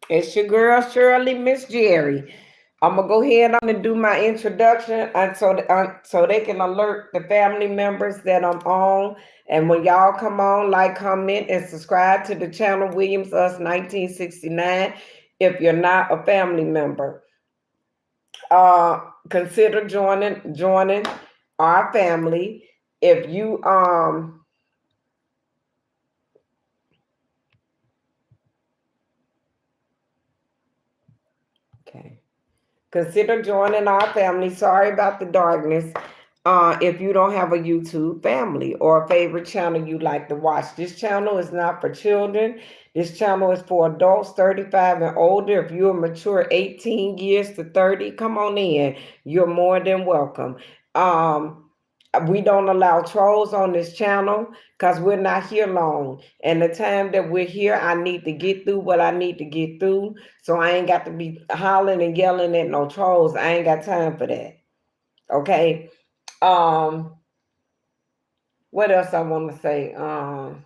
It's your girl Shirley, Miss Jerry. I'm gonna go ahead on and do my introduction, and so they can alert the family members that I'm on. And when y'all come on, like, comment, and subscribe to the channel Williams Us 1969. If you're not a family member, consider joining our family. If you okay. Consider joining our family. Sorry about the darkness. If you don't have a YouTube family or a favorite channel you like to watch, this channel is not for children. This channel is for adults 35 and older. If you're mature 18 years to 30, come on in. You're more than welcome. Um, we don't allow trolls on this channel because we're not here long. And the time that we're here, I need to get through what I need to get through. So I ain't got to be hollering and yelling at no trolls. I ain't got time for that. Okay. Um, what else I want to say? On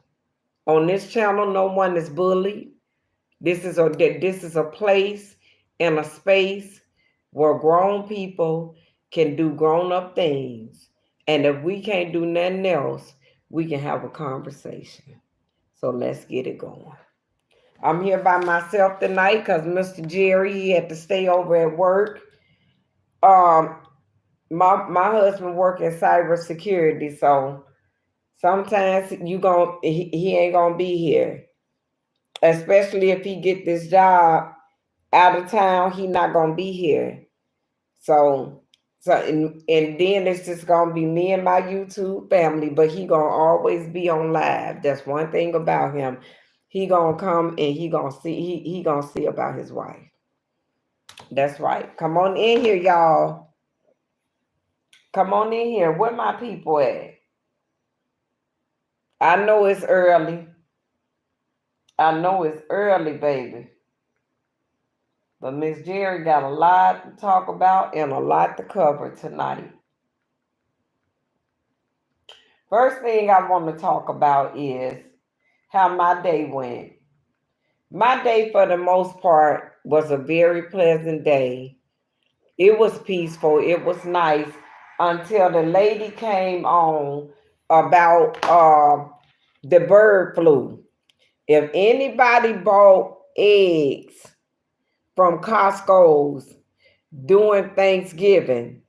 this channel, no one is bullied. This is a place and a space where grown people can do grown up things. And if we can't do nothing else, we can have a conversation. So let's get it going. I'm here by myself tonight because Mr. Jerry, he had to stay over at work. Um, my husband work in cybersecurity, so sometimes he ain't gonna be here, especially if he get this job out of town. He not gonna be here. So and then it's just gonna be me and my YouTube family, but he gonna always be on live. That's one thing about him. He gonna come and he gonna see about his wife. That's right. Come on in here, y'all. Come on in here. Where my people at? I know it's early. I know it's early, baby. But Miss Jerry got a lot to talk about and a lot to cover tonight. First thing I want to talk about is how my day went. My day, for the most part, was a very pleasant day. It was peaceful. It was nice until the lady came on about the bird flu. If anybody bought eggs from Costco's during Thanksgiving,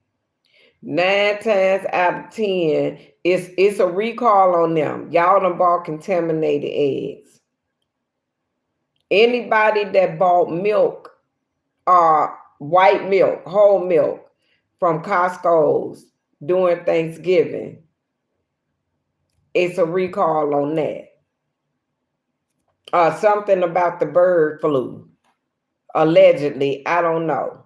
9 times out of 10, it's a recall on them. Y'all done bought contaminated eggs. Anybody that bought milk, white milk, whole milk from Costco's during Thanksgiving, it's a recall on that. Something about the bird flu. Allegedly, I don't know.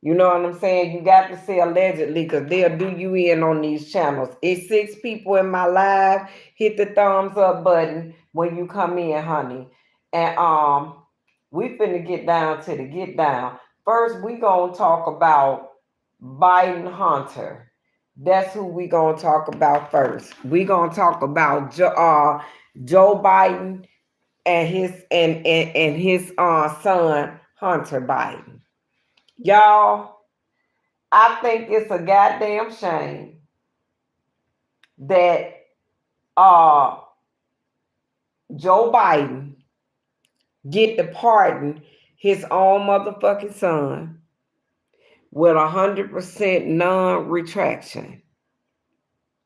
You know what I'm saying? You got to say allegedly because they'll do you in on these channels. It's 6 people in my live. Hit the thumbs up button when you come in, honey. And we finna get down to the get down. First, we gonna talk about Biden Hunter. That's who we gonna talk about first. We gonna talk about Joe Biden and his son Hunter Biden. Y'all, I think it's a goddamn shame that uh Joe Biden get to pardon his own motherfucking son with 100% non-retraction.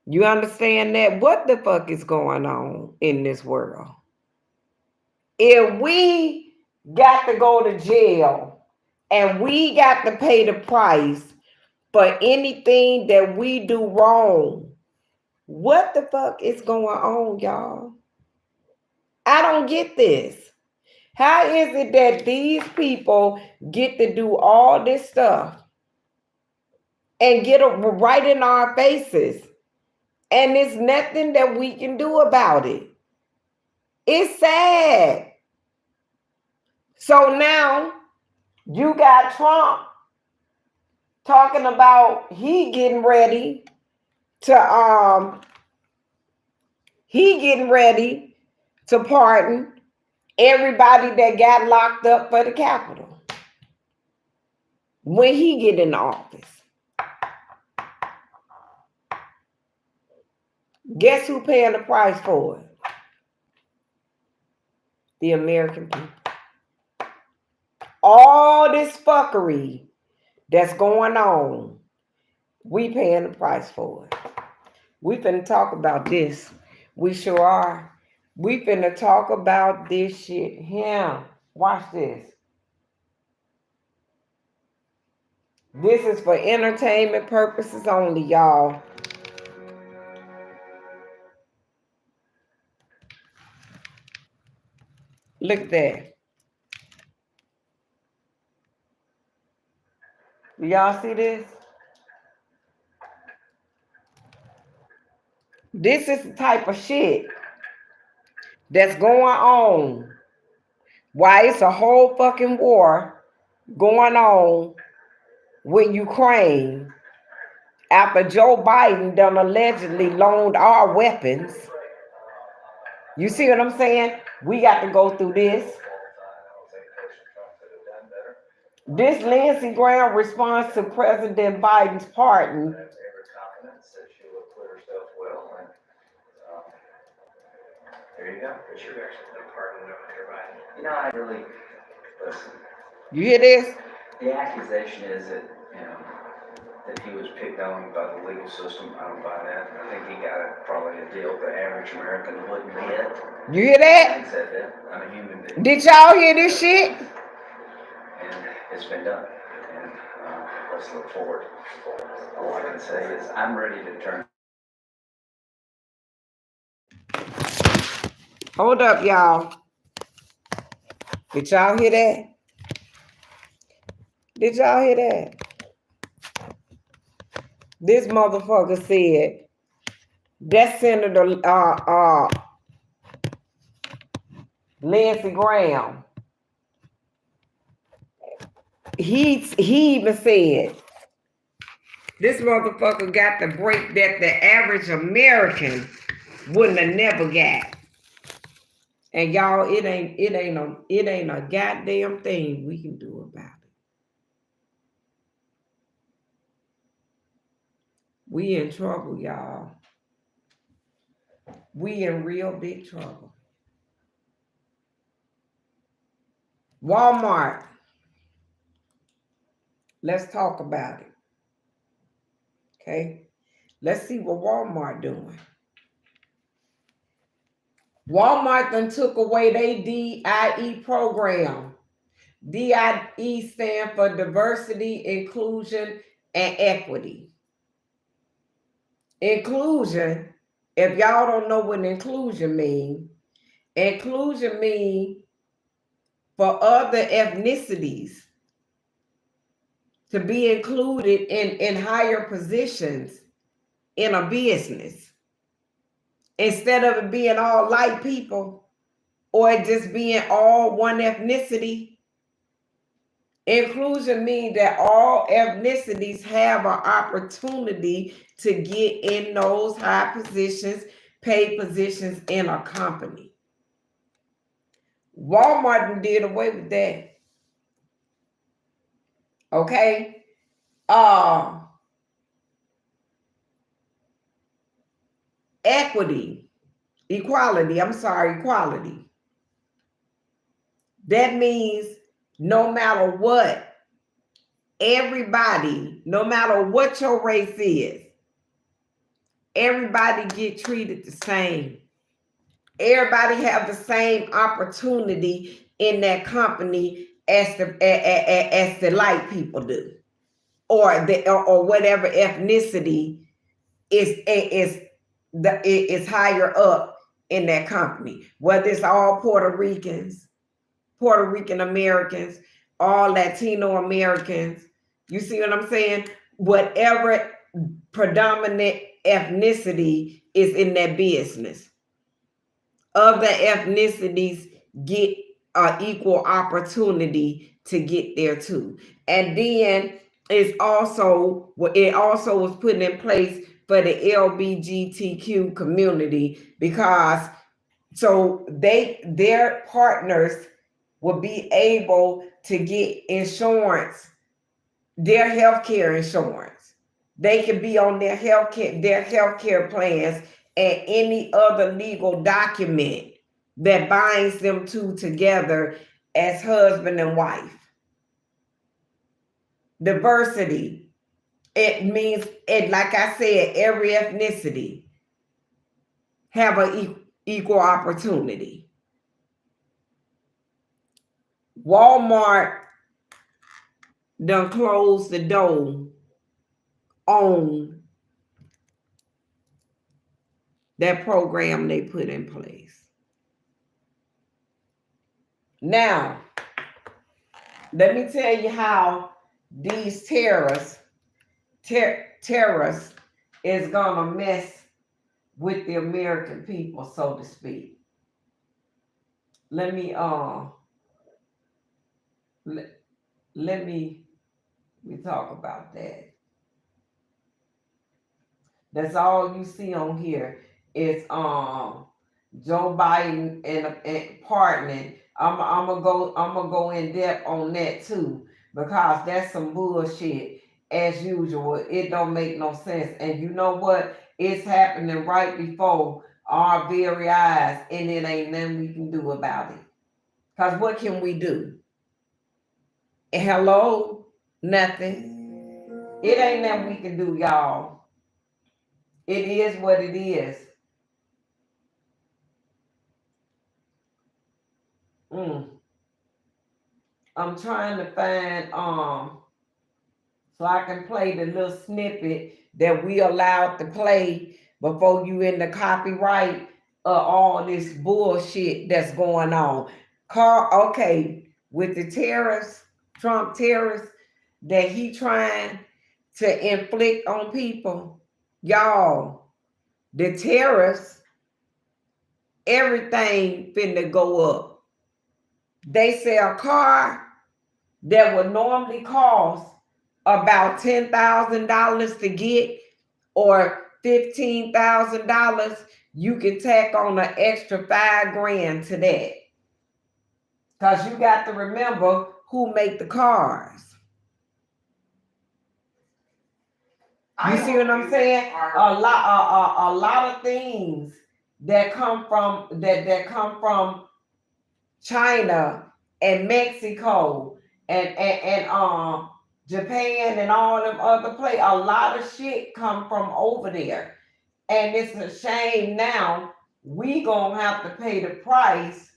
You understand that? What the fuck is going on in this world? If we got to go to jail and we got to pay the price for anything that we do wrong, what the fuck is going on, y'all? I don't get this. How is it that these people get to do all this stuff and get it right in our faces, and there's nothing that we can do about it? It's sad. So now you got Trump talking about he getting ready to pardon everybody that got locked up for the Capitol when he get in office. Guess who paying the price for it? The American people. All this fuckery that's going on, we paying the price for it. We finna talk about this. We sure are. We finna talk about this shit here. Watch this. This is for entertainment purposes only, y'all. Look at that. Y'all see this? This is the type of shit that's going on. Why it's a whole fucking war going on with Ukraine after Joe Biden done allegedly loaned our weapons. You see what I'm saying? We got to go through this. This Lindsey Graham response to President Biden's pardon. There you go. It's your version of the pardon of Joe Biden. You know, I really listen. You hear this? The accusation is that, you know, that he was picked on by the legal system. I don't buy that. I think he got probably a deal the average American wouldn't get. You hear that? Having said that, I'm a human being. Did y'all hear this shit? And it's been done. And let's look forward. All I can say is I'm ready to turn. Hold up, y'all. Did y'all hear that? Did y'all hear that? This motherfucker said that Senator Lindsey Graham. He even said this motherfucker got the break that the average American wouldn't have never got. And y'all, it ain't a goddamn thing we can do about it. We in trouble, y'all. We in real big trouble. Walmart. Let's talk about it. Okay? Let's see what Walmart doing. Walmart done took away their DIE program. DIE stand for diversity, inclusion, and equity. Inclusion, if y'all don't know what inclusion means for other ethnicities to be included in higher positions in a business. Instead of it being all white people or it just being all one ethnicity. Inclusion means that all ethnicities have an opportunity to get in those high positions, paid positions in a company. Walmart did away with that. Okay? Equality. That means no matter what, everybody, no matter what your race is, everybody get treated the same. Everybody have the same opportunity in that company as the light people do, or whatever ethnicity is higher up in that company. Whether it's all Puerto Ricans, Puerto Rican Americans, all Latino Americans. You see what I'm saying? Whatever predominant ethnicity is in that business. Other ethnicities get an equal opportunity to get there too. And then it also was put in place for the LGBTQ community because So their partners will be able to get insurance, their healthcare insurance. They can be on their healthcare plans and any other legal document that binds them two together as husband and wife. Diversity. It means it, like I said, every ethnicity have an equal opportunity. Walmart done closed the door on that program they put in place. Now, let me tell you how these terrorists is gonna mess with the American people, so to speak. Let me let me talk about that. That's all you see on here is Joe Biden and pardoning. I'm gonna go in depth on that too, because that's some bullshit as usual. It don't make no sense. And you know what? It's happening right before our very eyes, and it ain't nothing we can do about it. Cause what can we do? Hello? Nothing. It ain't nothing we can do, y'all. It is what it is. I'm trying to find so I can play the little snippet that we allowed to play before you in the copyright of all this bullshit that's going on. Okay, with the tariffs, Trump tariffs that he trying to inflict on people, y'all, the tariffs, everything finna go up. They sell a car that would normally cost about $10,000 to get or $15,000, you can tack on an extra $5,000 to that. Because you got to remember who make the cars. You see what I'm saying? A lot of things that come from China and Mexico and Japan and all them other places. A lot of shit come from over there. And it's a shame now we gonna have to pay the price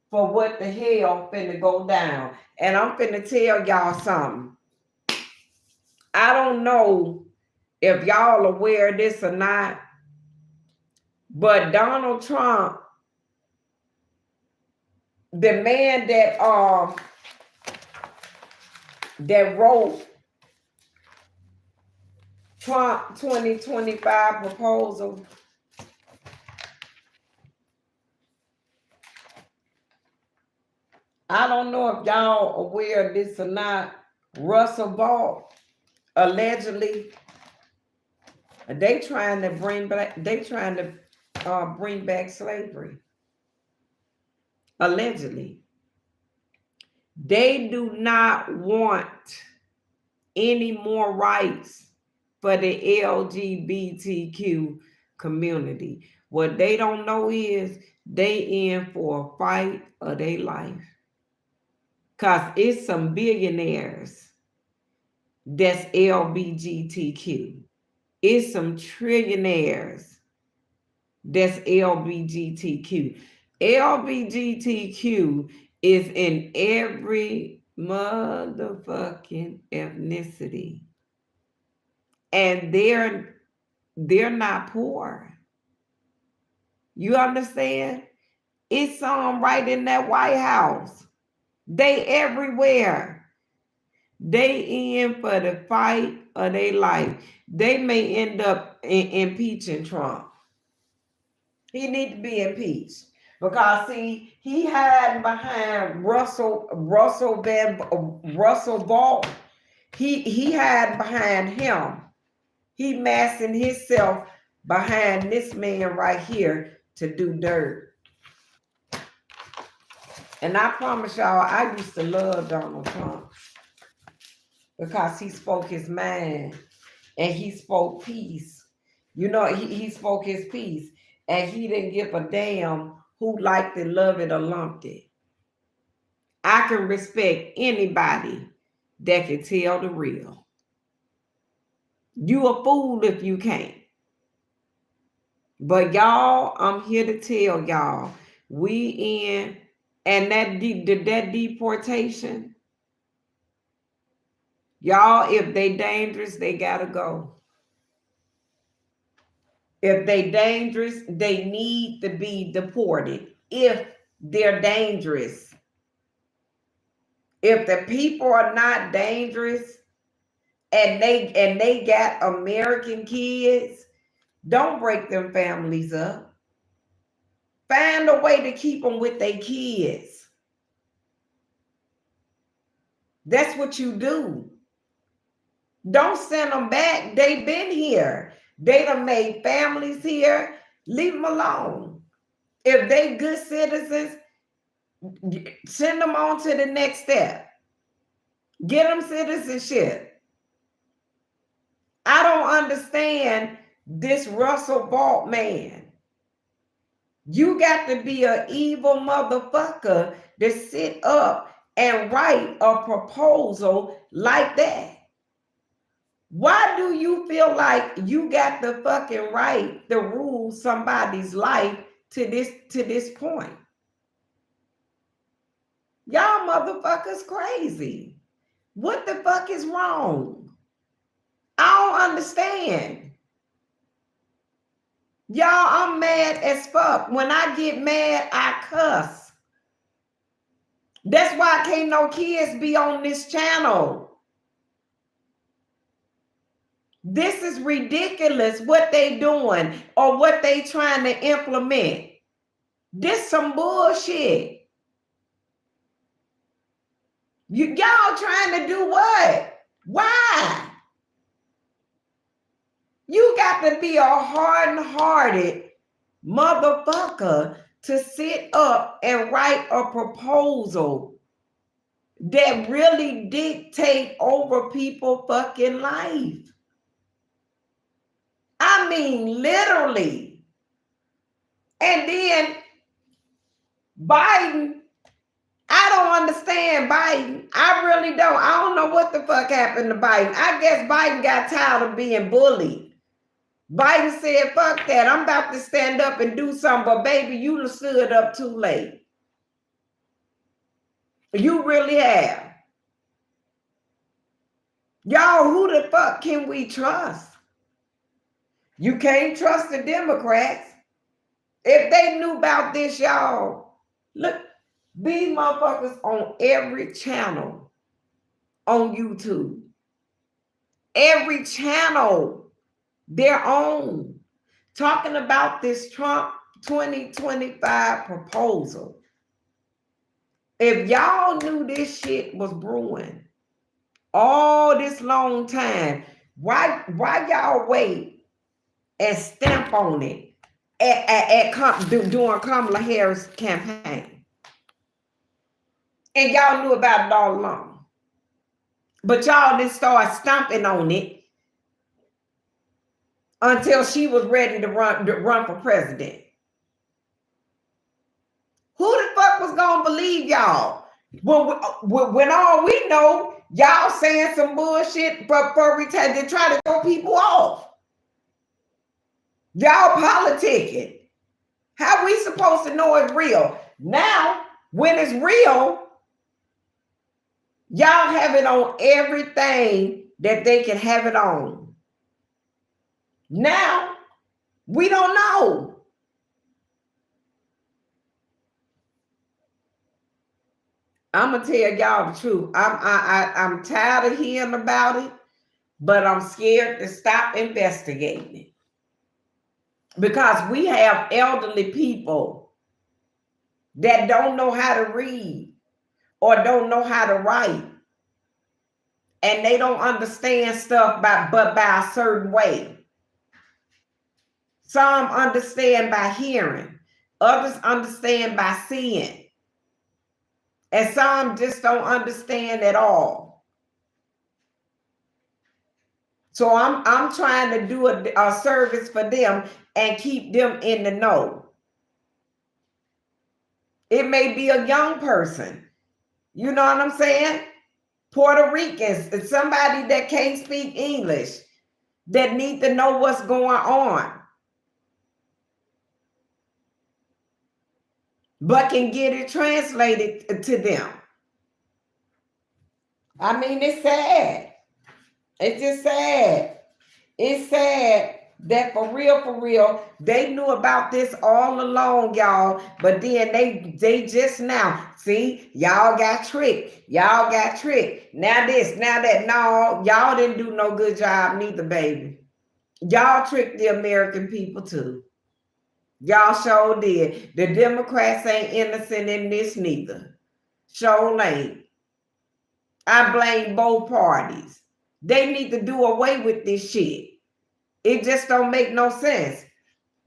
for what the hell finna go down. And I'm finna tell y'all something. I don't know if y'all aware of this or not, but Donald Trump, the man that wrote Trump 2025 proposal, I don't know if y'all aware of this or not. Russell Ball, allegedly, they trying to bring back slavery. Allegedly. They do not want any more rights for the LGBTQ community. What they don't know is they in for a fight of their life. Because it's some billionaires that's LGBTQ. It's some trillionaires that's LGBTQ. LGBTQ is in every motherfucking ethnicity. And they're not poor. You understand? It's right in that White House. They everywhere. They in for the fight of their life. They may end up impeaching Trump. He need to be impeached. Because see, he hiding behind Russell Ball. He hiding behind him. He massing himself behind this man right here to do dirt. And I promise y'all, I used to love Donald Trump because he spoke his mind and he spoke peace. You know, he spoke his peace and he didn't give a damn who liked it, loved it, or lumped it. I can respect anybody that can tell the real. You a fool if you can't. But y'all, I'm here to tell y'all, we in, and that deportation, y'all, if they dangerous, they gotta go. If they dangerous, they need to be deported. If they're dangerous. If the people are not dangerous and they got American kids, don't break them families up. Find a way to keep them with their kids. That's what you do. Don't send them back. They've been here. They done made families here. Leave them alone. If they good citizens, send them on to the next step. Get them citizenship. I don't understand this Russell Vought man. You got to be an evil motherfucker to sit up and write a proposal like that. Why do you feel like you got the fucking right to rule somebody's life to this point? Y'all motherfuckers crazy. What the fuck is wrong? I don't understand. Y'all, I'm mad as fuck. When I get mad, I cuss. That's why can't no kids be on this channel. This is ridiculous what they doing or what they trying to implement. This some bullshit. Y'all trying to do what? Why? You got to be a hardened-hearted motherfucker to sit up and write a proposal that really dictate over people's fucking life. I mean, literally. And then Biden, I don't understand Biden. I really don't. I don't know what the fuck happened to Biden. I guess Biden got tired of being bullied. Biden said, fuck that. I'm about to stand up and do something, but baby, you stood up too late. You really have. Y'all, who the fuck can we trust? You can't trust the Democrats. If they knew about this, y'all, look, these motherfuckers on every channel on YouTube. Every channel, their own, talking about this Trump 2025 proposal. If y'all knew this shit was brewing all this long time, why y'all wait and stamp on it during Kamala Harris' campaign? And y'all knew about it all along. But y'all didn't start stomping on it until she was ready to run for president. Who the fuck was gonna believe y'all? When all we know, y'all saying some bullshit for return to try to throw people off. Y'all politicking. How we supposed to know it's real? Now, when it's real, y'all have it on everything that they can have it on. Now, we don't know. I'm gonna tell y'all the truth. I'm tired of hearing about it, but I'm scared to stop investigating it. Because we have elderly people that don't know how to read or don't know how to write. And they don't understand stuff by a certain way. Some understand by hearing. Others understand by seeing. And some just don't understand at all. So I'm trying to do a service for them and keep them in the know. It may be a young person. You know what I'm saying? Puerto Ricans, somebody that can't speak English, that need to know what's going on, but can get it translated to them. I mean, it's sad. It's just sad. It's sad that for real, they knew about this all along, y'all. But then they just now, see, y'all got tricked. Y'all got tricked. Now this, now that. No, y'all didn't do no good job neither, baby. Y'all tricked the American people too. Y'all sure did. The Democrats ain't innocent in this neither. Sure ain't. I blame both parties. They need to do away with this shit. It just don't make no sense.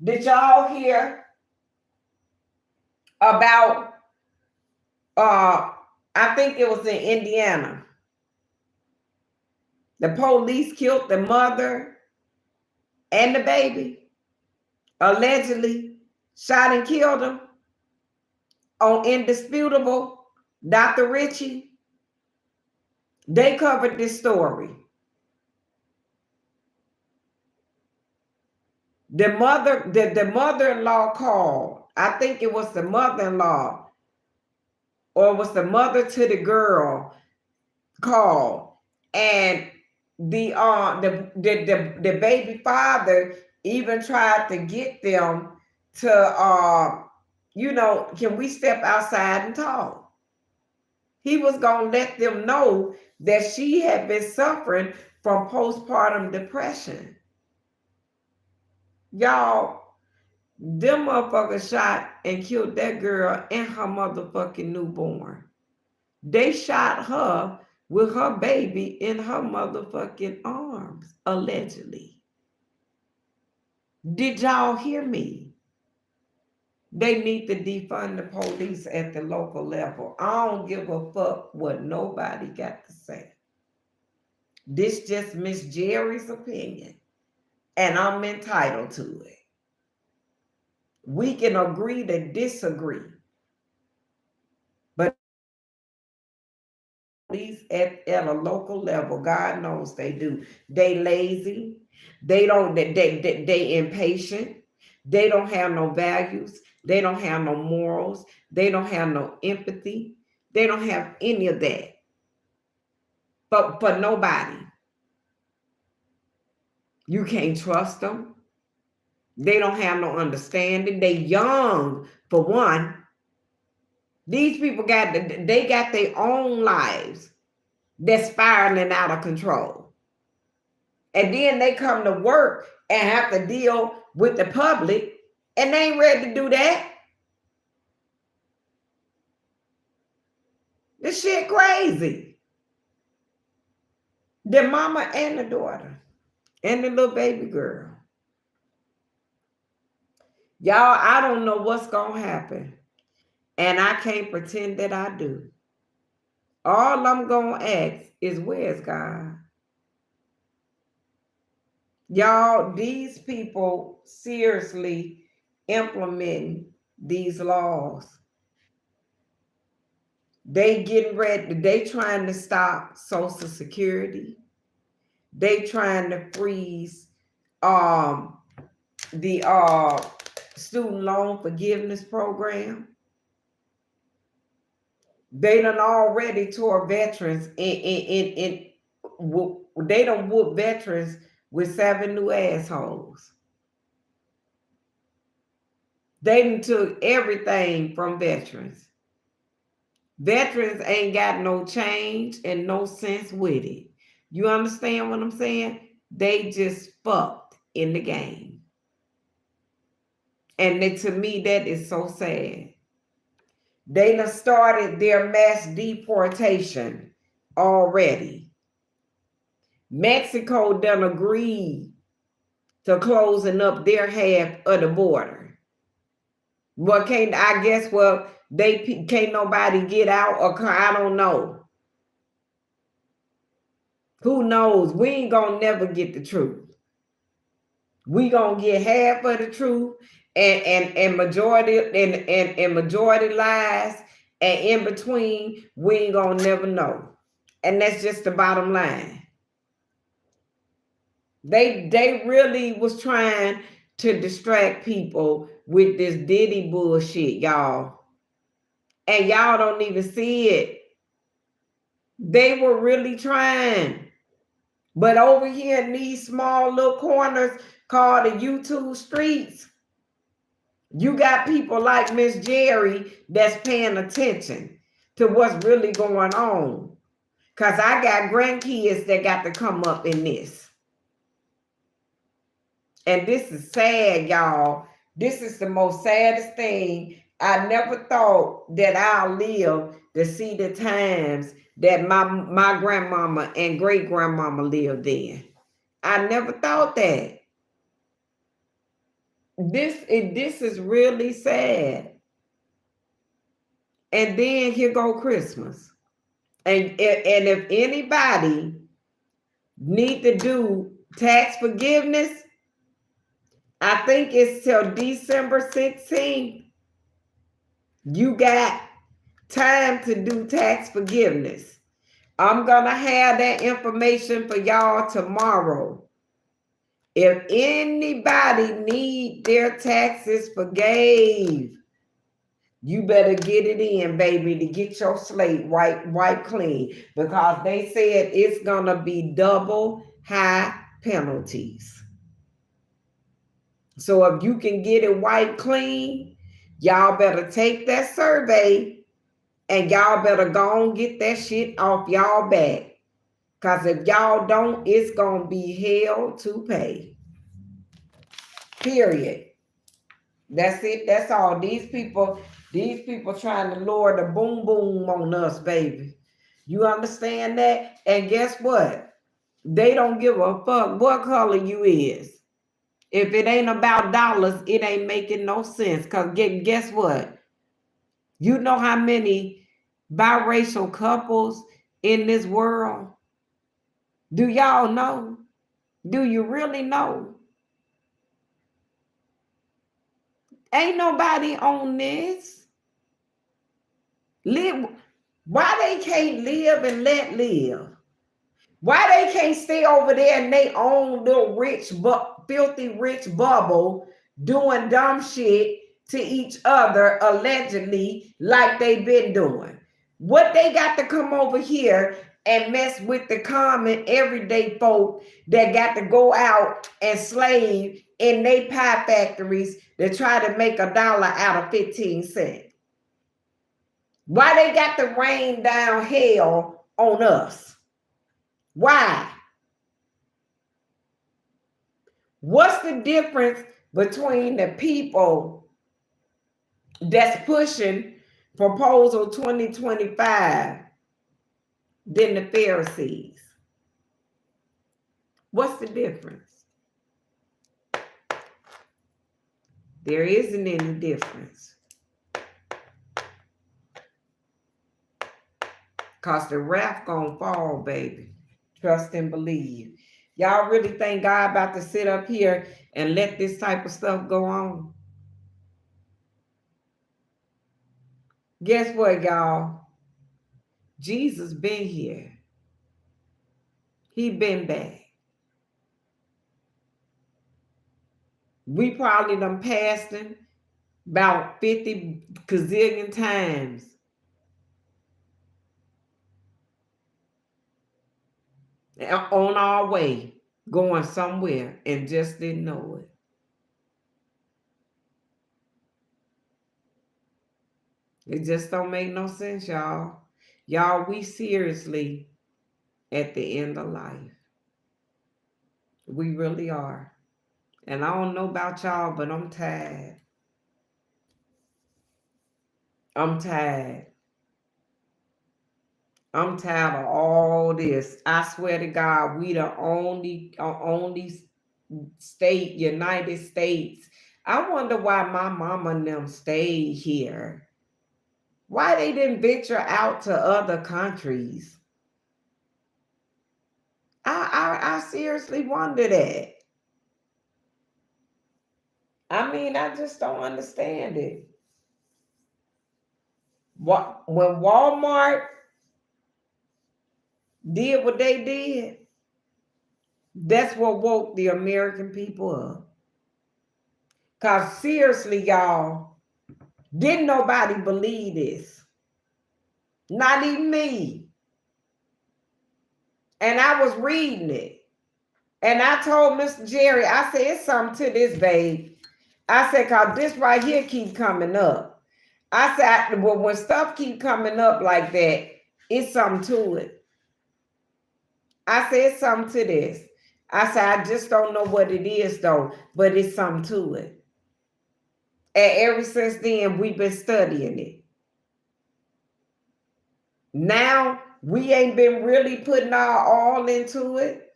Did y'all hear about I think it was in Indiana. The police killed the mother and the baby. Allegedly shot and killed them on Indisputable. Dr. Richie. They covered this story. The mother-in-law called. I think it was the mother-in-law, or it was the mother to the girl called, and the baby father even tried to get them to can we step outside and talk? He was gonna let them know that she had been suffering from postpartum depression. Y'all, them motherfuckers shot and killed that girl and her motherfucking newborn. They shot her with her baby in her motherfucking arms, allegedly. Did y'all hear me? They need to defund the police at the local level. I don't give a fuck what nobody got to say. This just Miss Jerry's opinion, and I'm entitled to it. We can agree to disagree, but at least at a local level, God knows they do. They lazy. They don't. They impatient. They don't have no values. They don't have no morals. They don't have no empathy. They don't have any of that. But for nobody, you can't trust them. They don't have no understanding. They young for one. These people got their own lives that's spiraling out of control. And then they come to work and have to deal with the public, and they ain't ready to do that. This shit crazy. The mama and the daughter and the little baby girl. Y'all, I don't know what's gonna happen, and I can't pretend that I do. All I'm gonna ask is, where's God? Y'all, these people seriously implementing these laws. They getting ready. They trying to stop Social Security. They trying to freeze the student loan forgiveness program. They done already tore veterans they done whoop veterans with 7 new assholes. They done took everything from veterans. Veterans ain't got no change and no sense with it. You understand what I'm saying? They just fucked in the game. And to me, that is so sad. They done started their mass deportation already. Mexico done agreed to closing up their half of the border. Well, I guess, can't nobody get out, or I don't know. Who knows? We ain't gonna never get the truth. We gonna get half of the truth and majority and majority lies, and in between we ain't gonna never know. And that's just the bottom line. They really was trying to distract people with this Diddy bullshit, y'all. And y'all don't even see it. They were really trying. But over here in these small little corners called the YouTube streets, you got people like Miss Jerry that's paying attention to what's really going on. Because I got grandkids that got to come up in this. And this is sad, y'all. This is the most saddest thing. I never thought that I'll live to see the times that my grandmama and great grandmama lived in. I never thought that. This is really sad. And then here go Christmas. And if anybody need to do tax forgiveness, I think it's till December 16th. You got time to do tax forgiveness. I'm going to have that information for y'all tomorrow. If anybody need their taxes forgave, you better get it in, baby, to get your slate white clean, because they said it's going to be double high penalties. So if you can get it white clean, y'all better take that survey and y'all better go and get that shit off y'all back. Because if y'all don't, it's going to be hell to pay. Period. That's it. That's all. These people trying to lower the boom boom on us, baby. You understand that? And guess what? They don't give a fuck what color you is. If it ain't about dollars, it ain't making no sense. Because guess what? You know how many biracial couples in this world? Do y'all know? Do you really know? Ain't nobody on this. Live. Why they can't live and let live? Why they can't stay over there in their own little filthy rich bubble doing dumb shit to each other allegedly like they've been doing? What they got to come over here and mess with the common everyday folk that got to go out and slave in their pie factories to try to make $1 out of 15 cents? Why they got to rain down hell on us? Why? What's the difference between the people that's pushing Proposal 2025 than the Pharisees? What's the difference? There isn't any difference. Because the wrath gonna fall, baby. Trust and believe. Y'all really think God about to sit up here and let this type of stuff go on? Guess what, y'all? Jesus been here. He been back. We probably done passed him about 50 gazillion times. On our way, going somewhere, and just didn't know it. It just don't make no sense, y'all. Y'all, we seriously at the end of life. We really are. And I don't know about y'all, but I'm tired. I'm tired. I'm tired of all this. I swear to God, we the only state, United States. I wonder why my mama and them stayed here. Why they didn't venture out to other countries? I seriously wonder that. I mean, I just don't understand it. What when Walmart did what they did, that's what woke the American people up. Cause seriously, y'all, didn't nobody believe this. Not even me. And I was reading it. And I told Mr. Jerry, I said, it's something to this, babe. I said, cause this right here keep coming up. I said, well, when stuff keep coming up like that, it's something to it. I said, it's something to this. I said, I just don't know what it is though, but it's something to it. And ever since then, we've been studying it. Now, we ain't been really putting our all into it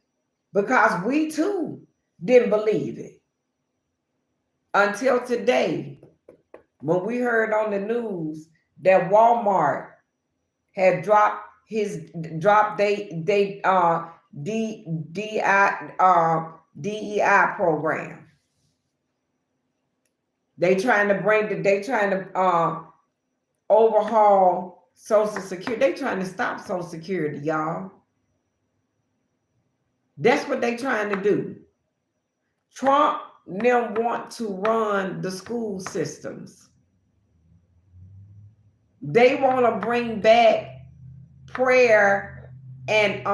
because we too didn't believe it. Until today, when we heard on the news that Walmart had dropped they DEI program. They trying to overhaul Social Security. They trying to stop Social Security, y'all. That's what they trying to do. Trump now want to run the school systems. They want to bring back prayer and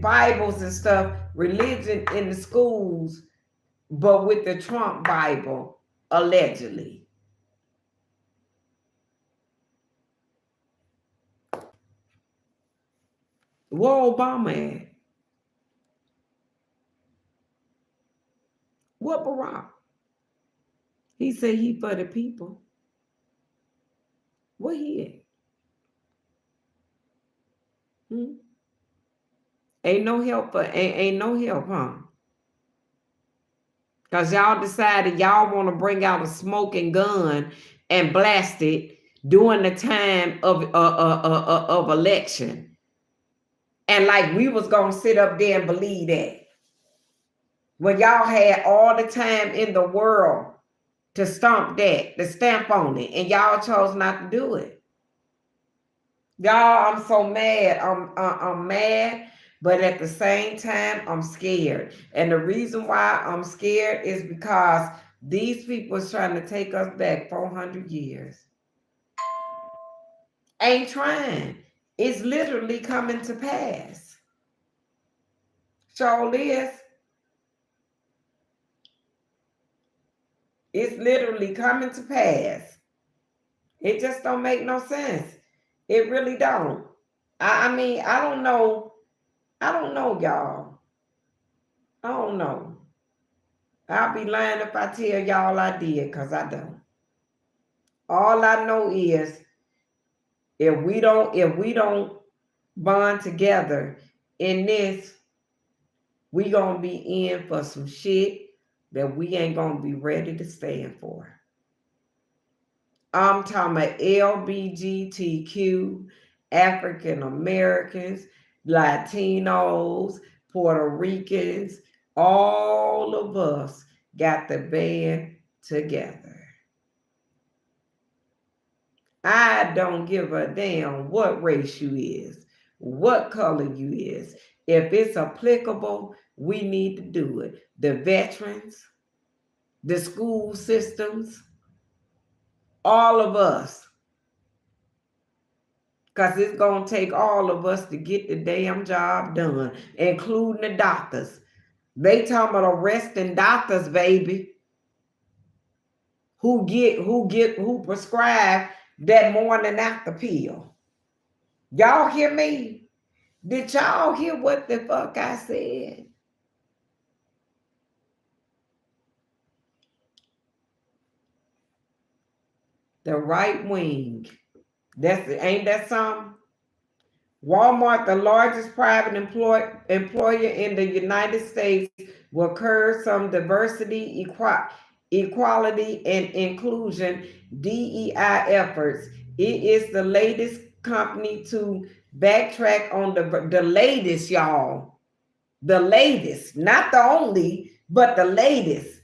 Bibles and stuff, religion in the schools, but with the Trump Bible, allegedly. Where Obama at? What Barack? He said he for the people. Where he at? Ain't no help for ain't no help, huh? Because y'all decided y'all want to bring out a smoking gun and blast it during the time of election. And like we was gonna sit up there and believe that. When y'all had all the time in the world to stamp on it, and y'all chose not to do it. Y'all, I'm so mad. I'm mad, but at the same time, I'm scared. And the reason why I'm scared is because these people is trying to take us back 400 years. Ain't trying. It's literally coming to pass. Sure is. It's literally coming to pass. It just don't make no sense. It really don't. I mean, I don't know. I don't know, y'all. I don't know. I'll be lying if I tell y'all I did, because I don't. All I know is if we don't bond together in this, we gonna be in for some shit that we ain't gonna be ready to stand for. I'm talking about LBGTQ, African Americans, Latinos, Puerto Ricans, all of us got to band together. I don't give a damn what race you is, what color you is. If it's applicable, we need to do it. The veterans, the school systems, all of us. Because it's going to take all of us to get the damn job done, including the doctors. They talking about arresting doctors, baby, who prescribe that morning after pill. Y'all hear me? Did y'all hear what the fuck I said? The right wing. Ain't that something? Walmart, the largest private employer in the United States, will curb some diversity equality and inclusion DEI efforts. It is the latest company to backtrack on the latest, y'all. The latest, not the only, but the latest,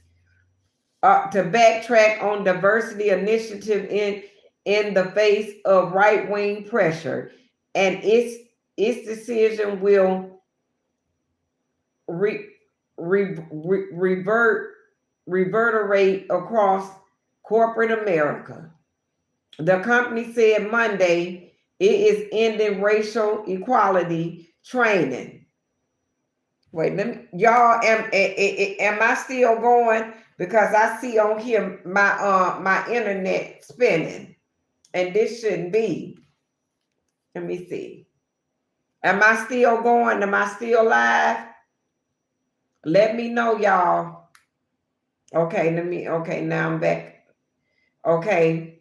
to backtrack on diversity initiative in the face of right-wing pressure, and its decision will reverberate across corporate America. The company said Monday it is ending racial equality training. Wait, y'all, am I still going? Because I see on here my internet spinning, and this shouldn't be. Let me see. Am I still going? Am I still live? Let me know, y'all. Okay, now I'm back. Okay.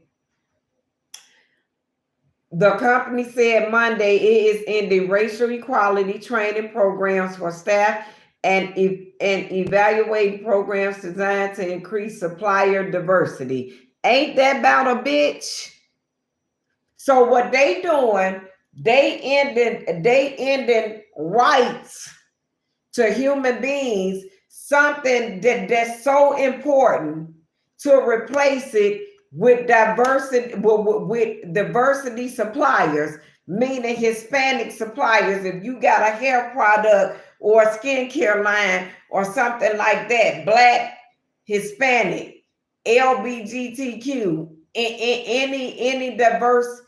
The company said Monday it is ending racial equality training programs for staff and evaluating programs designed to increase supplier diversity. Ain't that about a bitch? So what they doing, they ending rights to human beings, something that's so important, to replace it with diversity suppliers, meaning Hispanic suppliers. If you got a hair product or a skincare line or something like that, Black, Hispanic, LGBTQ, any diverse,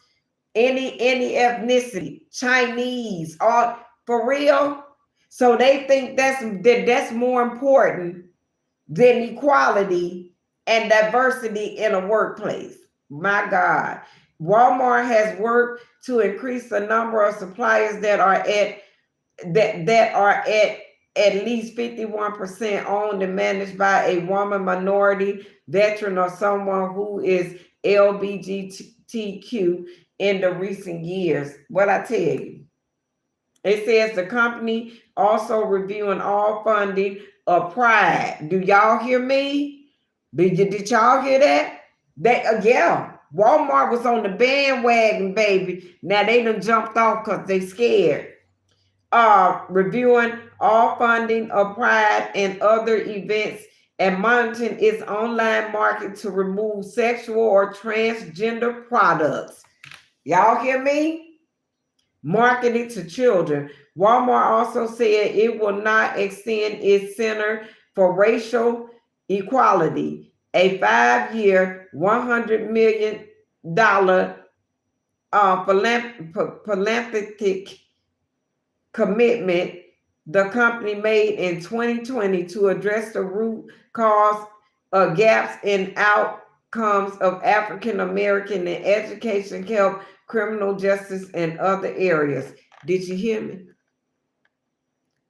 any ethnicity, Chinese, all for real. So they think that's more important than equality and diversity in a workplace. My God. Walmart has worked to increase the number of suppliers that are at least 51% owned and managed by a woman, minority, veteran, or someone who is LGBTQ in the recent years. What I tell you. It says the company also reviewing all funding of Pride. Do y'all hear me? Did y'all hear that? Yeah, Walmart was on the bandwagon, baby. Now they done jumped off because they scared. Reviewing all funding of Pride and other events and monitoring its online market to remove sexual or transgender products. Y'all hear me? Marketed to children. Walmart also said it will not extend its Center for Racial Equality, a 5-year, $100 million philanthropic commitment the company made in 2020 to address the root cause of gaps in outcomes of African American in education, health, criminal justice, and other areas. Did you hear me?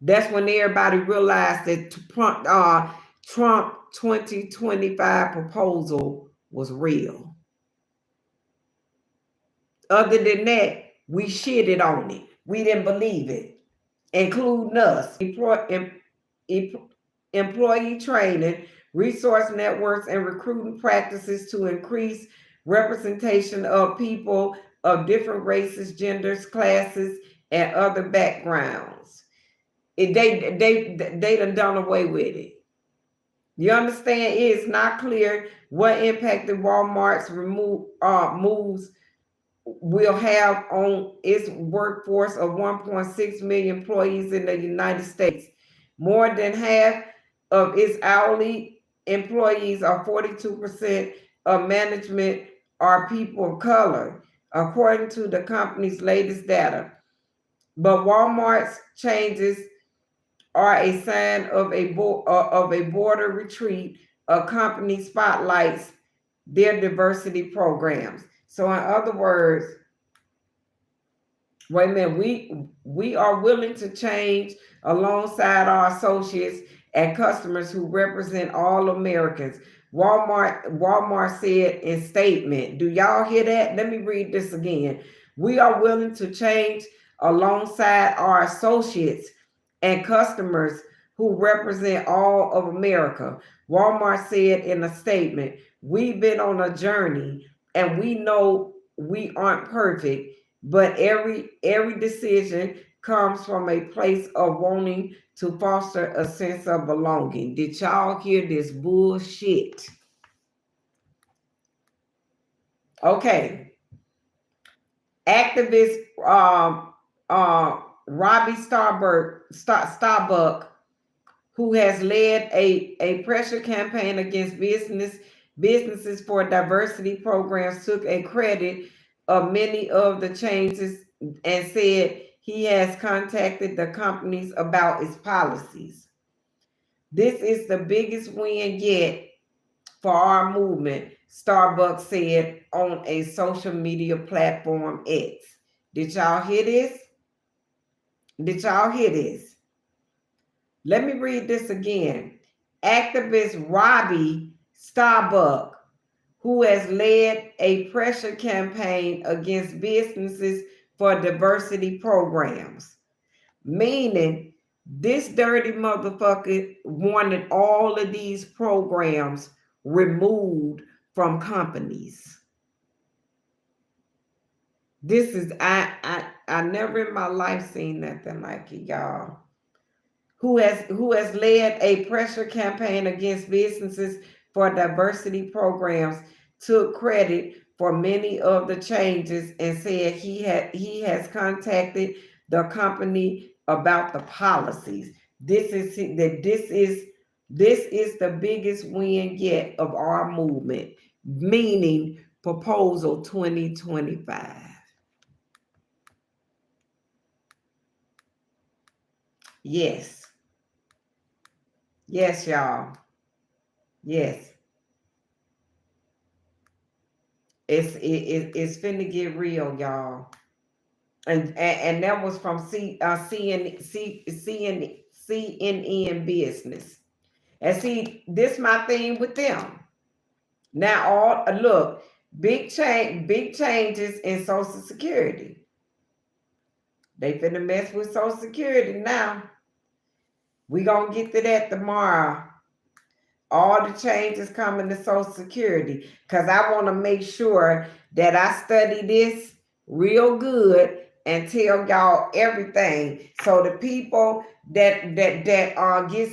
That's when everybody realized that Trump 2025 proposal was real. Other than that, we shitted on it. We didn't believe it, including us. Employee training, resource networks, and recruiting practices to increase representation of people of different races, genders, classes, and other backgrounds. They done away with it. You understand? It is not clear what impact the Walmart's moves will have on its workforce of 1.6 million employees in the United States. More than half of its hourly employees, are 42% of management, are people of color, according to the company's latest data. But Walmart's changes are a sign of a border retreat. A company spotlights their diversity programs. So in other words, wait a minute, we are willing to change alongside our associates and customers who represent all Americans. Walmart said in statement. Do y'all hear that? Let me read this again. We are willing to change alongside our associates and customers who represent all of America. Walmart said in a statement, "We've been on a journey and we know we aren't perfect, but every decision comes from a place of wanting to foster a sense of belonging." Did y'all hear this bullshit? Okay. Activist Robbie Starbuck, who has led a pressure campaign against businesses for diversity programs, took a credit of many of the changes and said he has contacted the companies about its policies. "This is the biggest win yet for our movement," Starbucks said on a social media platform X. Did y'all hear this? Did y'all hear this? Let me read this again. Activist Robbie Starbuck, who has led a pressure campaign against businesses for diversity programs, meaning this dirty motherfucker wanted all of these programs removed from companies. This is I never in my life seen nothing like it, y'all. Who has led a pressure campaign against businesses for diversity programs, took credit for many of the changes and said he has contacted the company about the policies. This is the biggest win yet of our movement, meaning Proposal 2025. Yes. Yes, y'all. Yes. It's finna get real, y'all. And that was from CNN Business. And see, this my thing with them. Now all look, big changes in Social Security. They finna mess with Social Security now. We gonna get to that tomorrow. All the changes coming to Social Security, because I want to make sure that I study this real good and tell y'all everything, so the people that get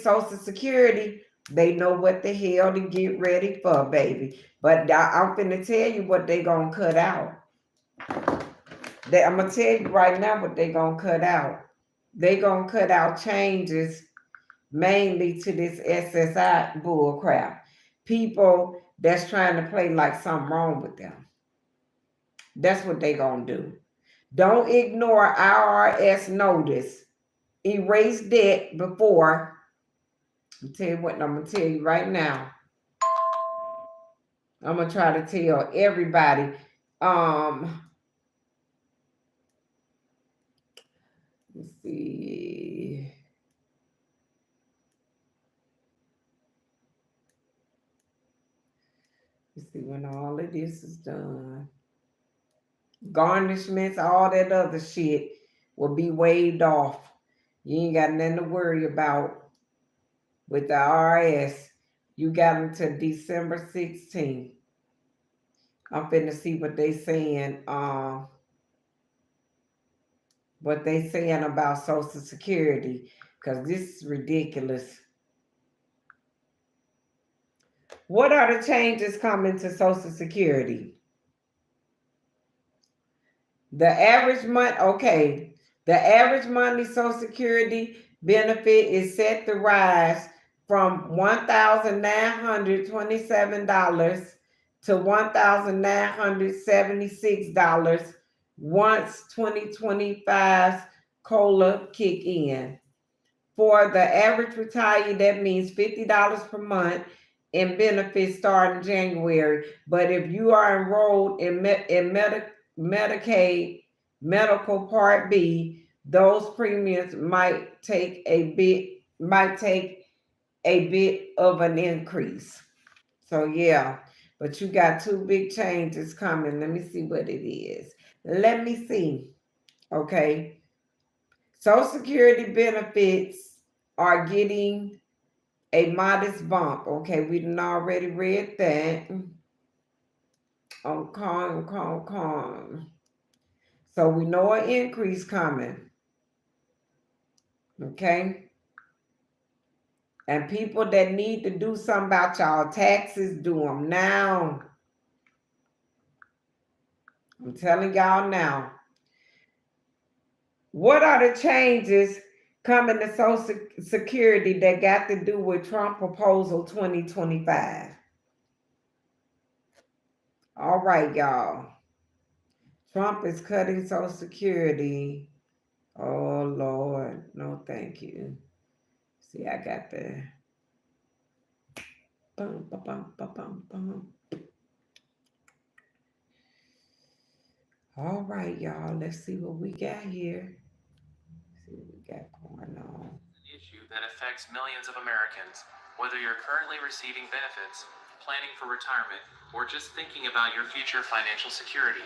Social Security, they know what the hell to get ready for, baby. But I'm finna tell you what they gonna cut out. I'm gonna tell you right now what they gonna cut out. They gonna cut out changes mainly to this SSI bull crap. People that's trying to play like something wrong with them. That's what they gonna do. Don't ignore IRS notice. Erase debt before. I'm tell you what I'm gonna tell you right now. I'm gonna try to tell everybody. Let's see. Let's see when all of this is done. Garnishments, all that other shit will be waived off. You ain't got nothing to worry about with the IRS. You got until December 16th. I'm finna see what they saying. What they saying about Social Security, because this is ridiculous. What are the changes coming to Social Security? The average month, okay. The average monthly Social Security benefit is set to rise from $1,927 to $1,976 once 2025's COLA kick in. For the average retiree, that means $50 per month in benefits starting January. But if you are enrolled in Medicaid Medical Part B, those premiums might take a bit of an increase. So yeah, but you got two big changes coming. Let me see what it is. Let me see. Okay. Social Security benefits are getting a modest bump. Okay, we done already read that. Okay. So we know an increase coming. Okay. And people that need to do something about y'all taxes, do them now. I'm telling y'all now. What are the changes coming to Social Security that got to do with Trump Proposal 2025? All right, y'all. Trump is cutting Social Security. Oh, Lord. No, thank you. See, I got the... Bum, bum, bum, bum, bum, bum. All right, y'all. Let's see what we got here. See what we got going on. Issue that affects millions of Americans, whether you're currently receiving benefits, planning for retirement, or just thinking about your future financial security.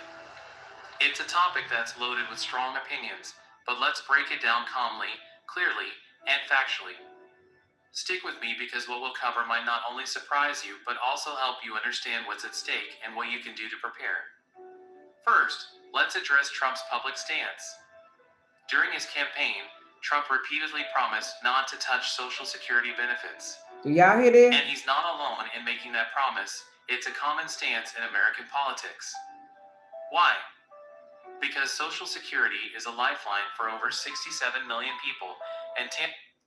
It's a topic that's loaded with strong opinions, but let's break it down calmly, clearly, and factually. Stick with me because what we'll cover might not only surprise you, but also help you understand what's at stake and what you can do to prepare. First, let's address Trump's public stance. During his campaign, Trump repeatedly promised not to touch Social Security benefits. Do y'all hear this? And he's not alone in making that promise. It's a common stance in American politics. Why? Because Social Security is a lifeline for over 67 million people, and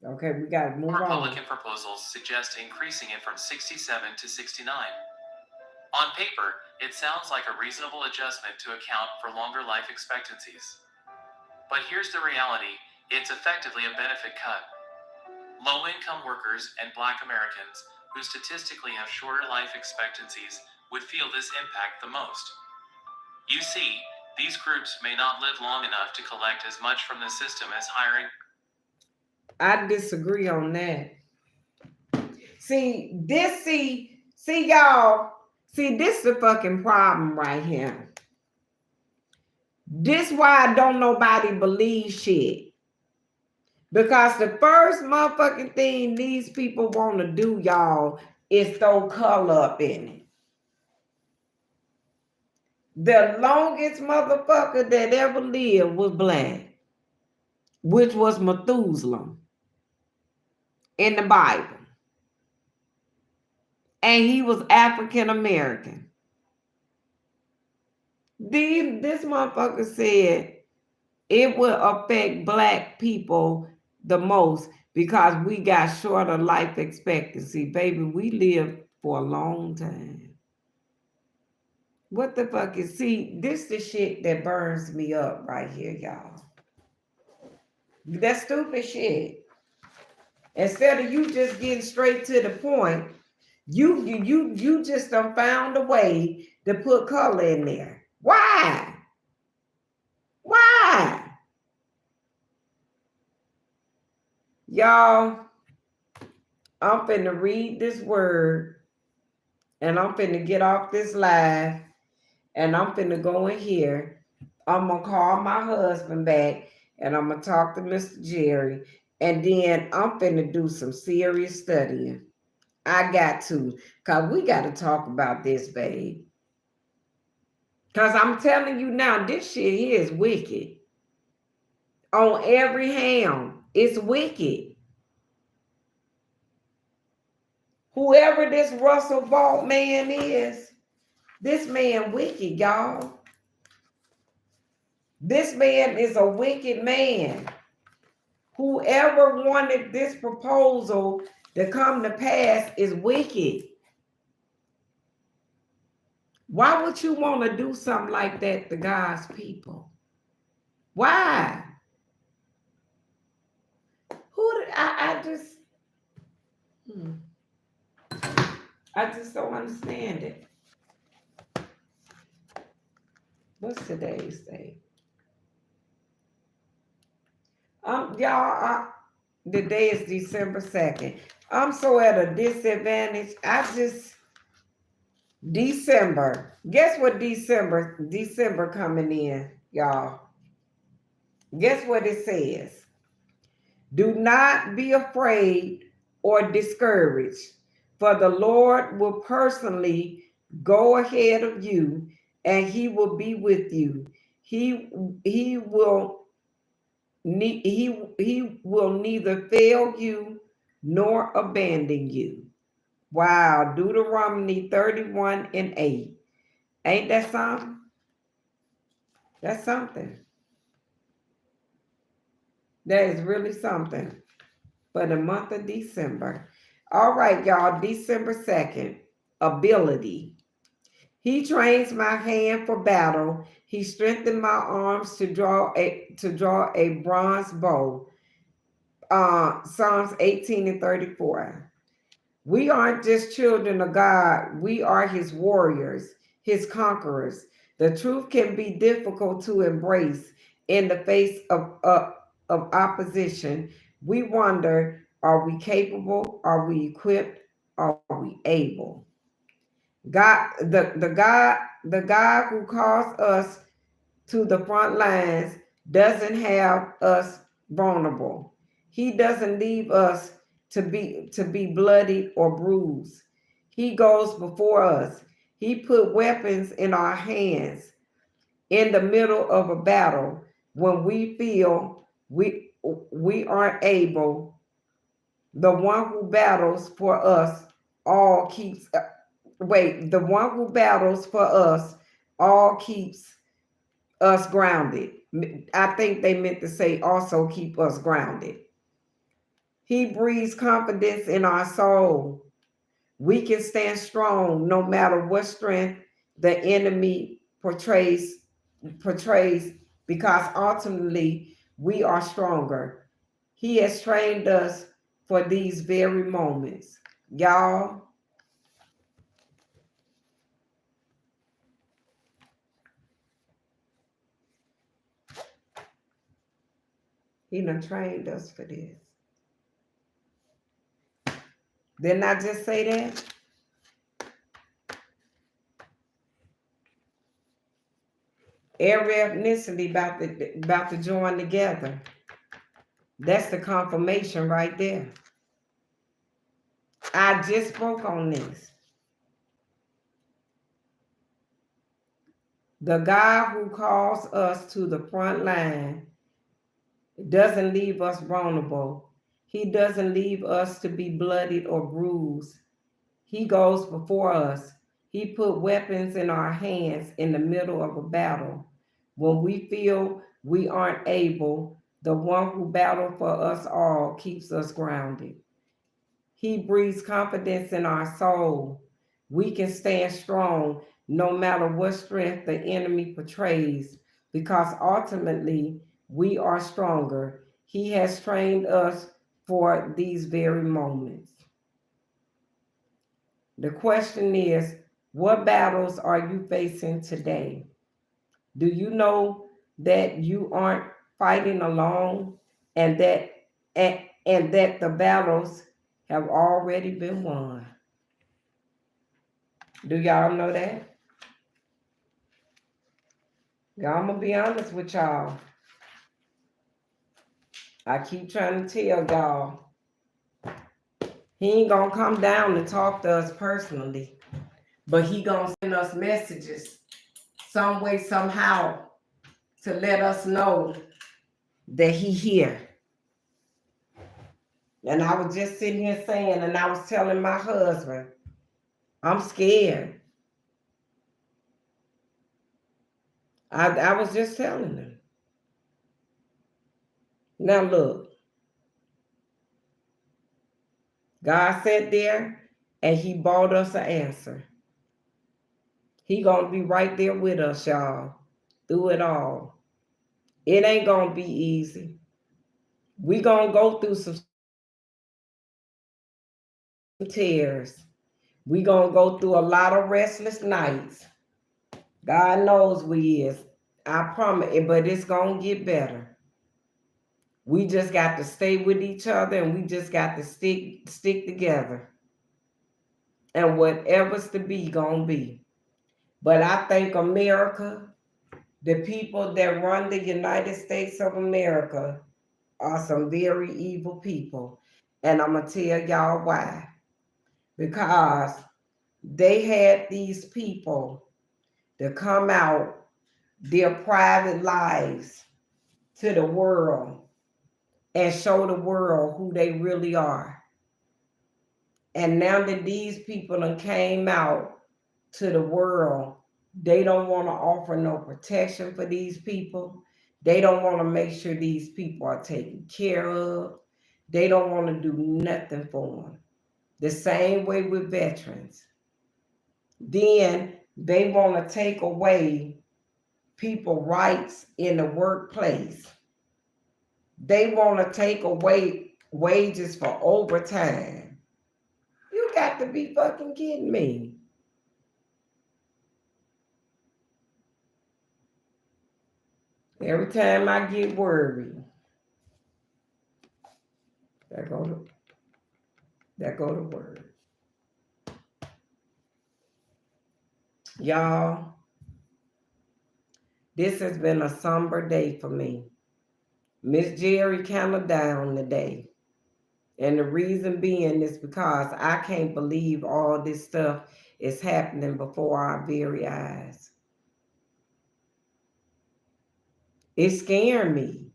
Okay, we got to move on. Republican proposals suggest increasing it from 67 to 69. On paper, it sounds like a reasonable adjustment to account for longer life expectancies. But here's the reality, it's effectively a benefit cut. Low-income workers and Black Americans, who statistically have shorter life expectancies, would feel this impact the most. You see, these groups may not live long enough to collect as much from the system as hiring. I disagree on that. See, y'all. See, this is the fucking problem right here. This why don't nobody believe shit. Because the first motherfucking thing these people want to do, y'all, is throw color up in it. The longest motherfucker that ever lived was black, which was Methuselah in the Bible. And he was African American. This motherfucker said it will affect Black people the most because we got shorter life expectancy. Baby, we lived for a long time. What the fuck is... See, this the shit that burns me up right here, y'all. That stupid shit. Instead of you just getting straight to the point, you just done found a way to put color in there. Why? Why? Y'all, I'm finna read this word and I'm finna get off this live and I'm finna go in here. I'm gonna call my husband back and I'm gonna talk to Mr. Jerry, and then I'm finna do some serious studying. I got to, because we got to talk about this, babe. Because I'm telling you now, this shit here is wicked. On every hand, it's wicked. Whoever this Russell Vault man is, this man wicked, y'all. This man is a wicked man. Whoever wanted this proposal to come to pass is wicked. Why would you want to do something like that to God's people? Why? I just don't understand it. What's today's date? Y'all, the day is December 2nd. I'm so at a disadvantage. December. Guess what December coming in, y'all? Guess what it says? Do not be afraid or discouraged, for the Lord will personally go ahead of you and he will be with you. He will he will neither fail you nor abandon you. Wow, Deuteronomy 31 and 8. Ain't that something? That's something. That is really something for the month of December. All right, y'all, December 2nd, ability. He trains my hand for battle. He strengthened my arms to draw a bronze bow. Psalms 18 and 34. We aren't just children of God, we are his warriors, his conquerors. The truth can be difficult to embrace in the face of opposition. We wonder, are we capable? Are we equipped? Are we able? God, the God who calls us to the front lines doesn't have us vulnerable. He doesn't leave us to be bloodied or bruised. He goes before us. He put weapons in our hands in the middle of a battle when we feel we aren't able. The one who battles for us all keeps the one who battles for us all keeps us grounded. I think they meant to say also keep us grounded. He breathes confidence in our soul. We can stand strong no matter what strength the enemy portrays because ultimately we are stronger. He has trained us for these very moments. Y'all, he done trained us for this. Didn't I just say that? Every ethnicity about to join together. That's the confirmation right there. I just spoke on this. The God who calls us to the front line doesn't leave us vulnerable. He doesn't leave us to be bloodied or bruised. He goes before us. He put weapons in our hands in the middle of a battle. When we feel we aren't able, the one who battled for us all keeps us grounded. He breathes confidence in our soul. We can stand strong no matter what strength the enemy portrays because ultimately we are stronger. He has trained us for these very moments. The question is, what battles are you facing today? Do you know that you aren't fighting alone and that the battles have already been won? Do y'all know that? Y'all, I'm gonna be honest with y'all. I keep trying to tell y'all, he ain't gonna come down and talk to us personally, but he gonna send us messages some way, somehow, to let us know that he here. And I was just sitting here saying, and I was telling my husband, I'm scared. I was just telling him. Now look, God sat there and he brought us an answer. He gonna be right there with us, y'all, through it all. It ain't gonna be easy. We gonna go through some tears. We gonna go through a lot of restless nights. God knows we is. I promise it, but it's gonna get better. We just got to stay with each other and we just got to stick together. And whatever's to be, gonna be. But I think America, the people that run the United States of America, are some very evil people. And I'm going to tell y'all why. Because they had these people to come out their private lives to the world and show the world who they really are. And now that these people done came out to the world, they don't want to offer no protection for these people. They don't want to make sure these people are taken care of. They don't want to do nothing for them. The same way with veterans. Then they want to take away people rights in the workplace. They want to take away wages for overtime. You got to be fucking kidding me. Every time I get worried, that go to word. Y'all, this has been a somber day for me. Miss Jerry kind of down today. And the reason being is because I can't believe all this stuff is happening before our very eyes. It's scaring me.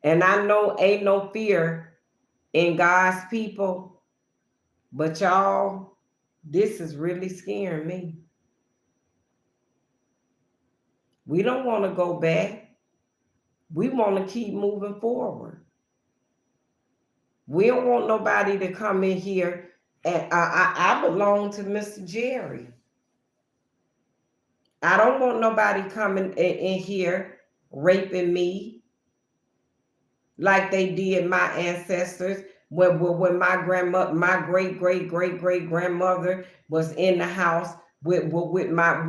And I know ain't no fear in God's people, but y'all, this is really scaring me. We don't want to go back. We want to keep moving forward. We don't want nobody to come in here, and I belong to Mr. Jerry. I don't want nobody coming in here raping me like they did my ancestors when my grandmother, my great grandmother was in the house with my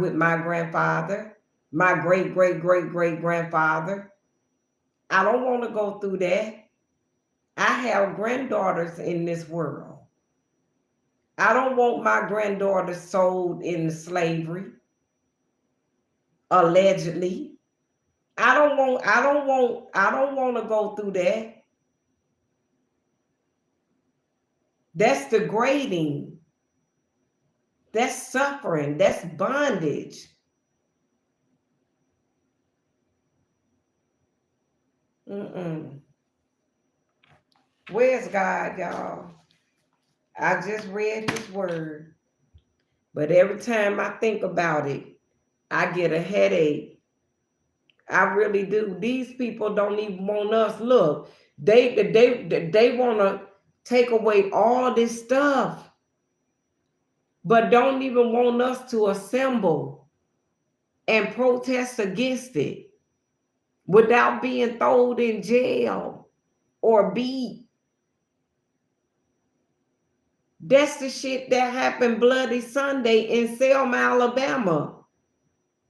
grandfather, my great grandfather. I don't want to go through that. I have granddaughters in this world. I don't want my granddaughter sold into slavery, allegedly. I don't want to go through that. That's degrading. That's suffering. That's bondage. Where's God, y'all? I just read his word. But every time I think about it, I get a headache. I really do. These people don't even want us. Look, they want to take away all this stuff, but don't even want us to assemble and protest against it without being thrown in jail or beat. That's the shit that happened Bloody Sunday in Selma, Alabama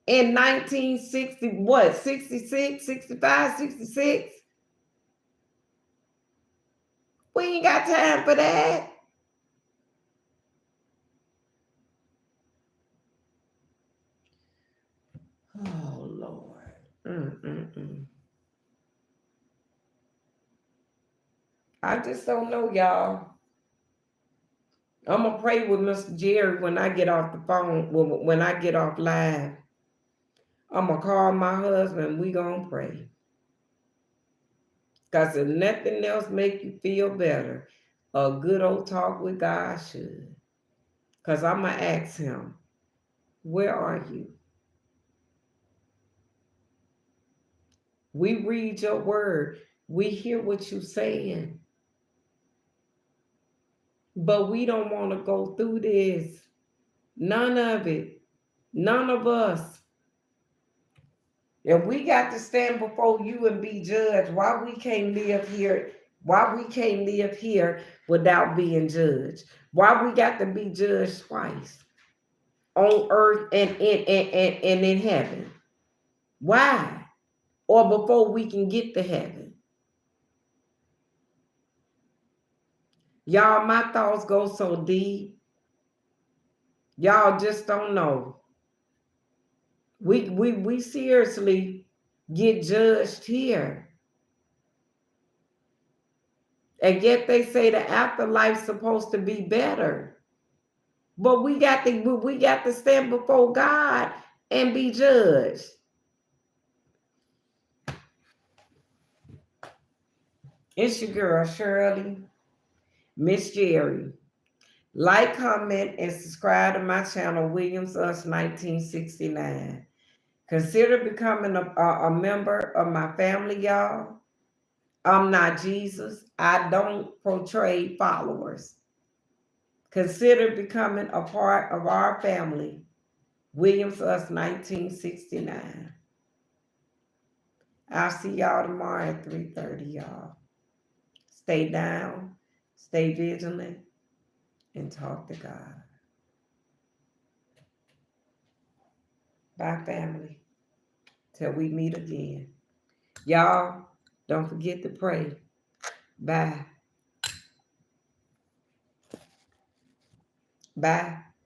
in 1960, 66, 65, 66? We ain't got time for that. Oh, Lord. I just don't know, y'all. I'm going to pray with Mr. Jerry when I get off the phone, when I get off live. I'm going to call my husband. We going to pray. Because if nothing else make you feel better, a good old talk with God should. Because I'm going to ask him, where are you? We read your word. We hear what you're saying. But we don't want to go through this. None of it. None of us. And we got to stand before you and be judged. Why we can't live here? Why we can't live here without being judged? Why we got to be judged twice? On earth and in heaven. Why? Or before we can get to heaven. Y'all, my thoughts go so deep. Y'all just don't know. We seriously get judged here. And yet they say the afterlife's supposed to be better. But we got to stand before God and be judged. It's your girl, Shirley, Miss Jerry. Like, comment, and subscribe to my channel, Williams Us 1969. Consider becoming a member of my family, y'all. I'm not Jesus. I don't portray followers. Consider becoming a part of our family, Williams Us 1969. I'll see y'all tomorrow at 3:30, y'all. Stay down, stay vigilant, and talk to God. Bye, family. Till we meet again. Y'all, don't forget to pray. Bye. Bye.